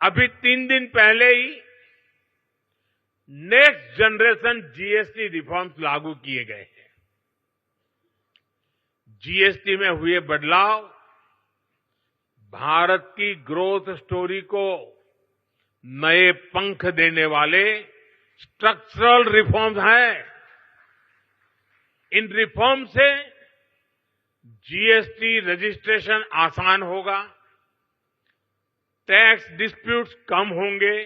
अभी 3 दिन पहले ही नेक्स्ट जनरेशन जीएसटी रिफॉर्म्स लागू किए गए हैं। जीएसटी में हुए बदलाव भारत की ग्रोथ स्टोरी को नए पंख देने वाले स्ट्रक्चरल रिफॉर्म्स हैं। इन रिफॉर्म से जीएसटी रजिस्ट्रेशन आसान होगा, टैक्स डिस्प्यूट्स कम होंगे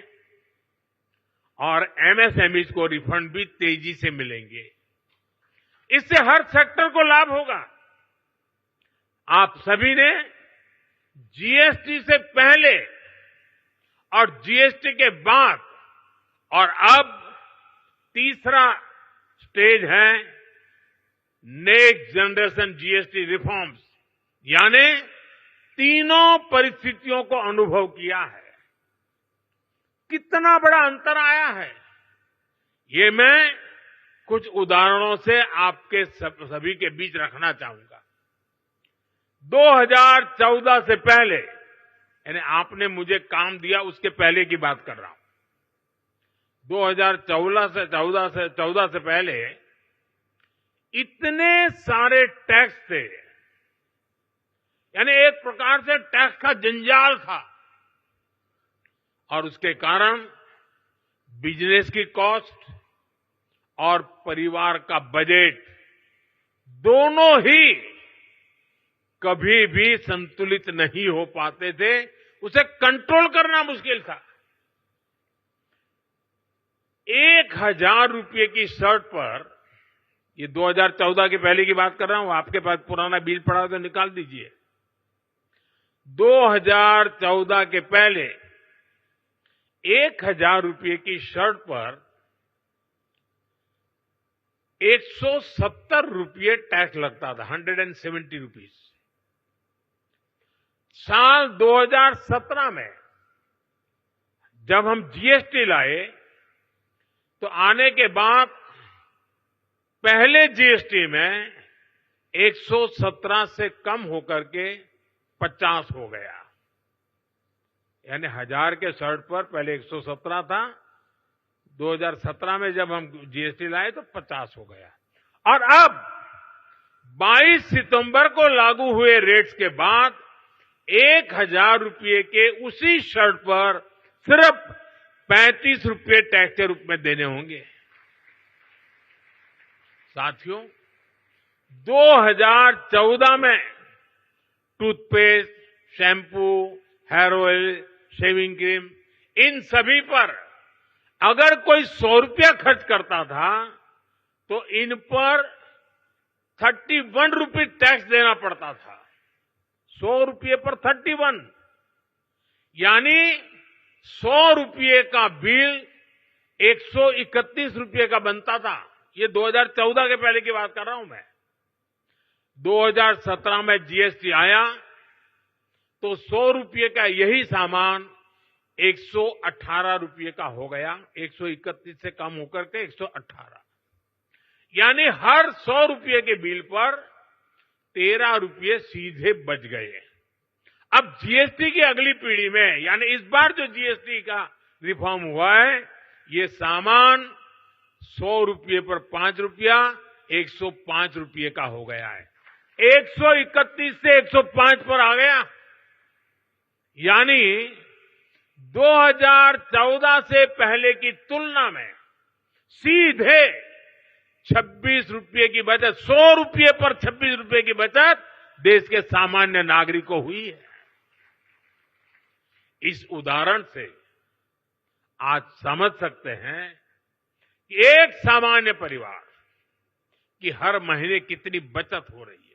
और एमएसएमईज को रिफंड भी तेजी से मिलेंगे। इससे हर सेक्टर को लाभ होगा। आप सभी ने जीएसटी से पहले और जीएसटी के बाद और अब तीसरा स्टेज है नेक्स्ट जनरेशन जीएसटी रिफॉर्म्स, यानी तीनों परिस्थितियों को अनुभव किया है। कितना बड़ा अंतर आया है, ये मैं कुछ उदाहरणों से आपके सभी के बीच रखना चाहूंगा। 2014 से पहले, यानी आपने मुझे काम दिया उसके पहले की बात कर रहा हूं। 2014 से पहले इतने सारे टैक्स थे, यानी एक प्रकार से टैक्स का जंजाल था और उसके कारण बिजनेस की कॉस्ट और परिवार का बजट दोनों ही कभी भी संतुलित नहीं हो पाते थे। उसे कंट्रोल करना मुश्किल था। 1000 रुपये की शर्ट पर, ये 2014 के पहले की बात कर रहा हूं, आपके पास पुराना बिल पड़ा हो तो निकाल दीजिए। 2014 के पहले 1000 रुपये की शर्ट पर 170 रुपये टैक्स लगता था, 170 रुपीज। साल 2017 में जब हम जीएसटी लाए तो आने के बाद पहले जीएसटी में 117 से कम होकर के 50 हो गया, यानी 1000 के शर्ट पर पहले 117 था, 2017 में जब हम जीएसटी लाए तो 50 हो गया। और अब 22 सितंबर को लागू हुए रेट्स के बाद 1000 रुपये के उसी शर्ट पर सिर्फ 35 रुपये टैक्स के रूप में देने होंगे। साथियों, 2014 में toothpaste, shampoo, hair oil, shaving cream, इन सभी पर अगर कोई 100 रुपया खर्च करता था तो इन पर 31 रुपये टैक्स देना पड़ता था। 100 रुपये पर 31, यानी 100 रुपये का बिल 131 रुपये का बनता था। ये 2014 के पहले की बात कर रहा हूं मैं। 2017 में जीएसटी आया तो 100 रुपये का यही सामान 118 रुपये का हो गया, 131 से कम होकर के 118, यानी हर 100 रुपये के बिल पर 13 रुपये सीधे बच गए। अब जीएसटी की अगली पीढ़ी में, यानी इस बार जो जीएसटी का रिफॉर्म हुआ है, ये सामान 100 रुपये पर 5 रुपया 105 रुपये का हो गया है। 131 से 105 पर आ गया, यानी 2014 से पहले की तुलना में सीधे 26 रुपये की बचत, 100 रुपये पर 26 रुपये की बचत देश के सामान्य नागरिक को हुई है। इस उदाहरण से आज समझ सकते हैं कि एक सामान्य परिवार की हर महीने कितनी बचत हो रही है।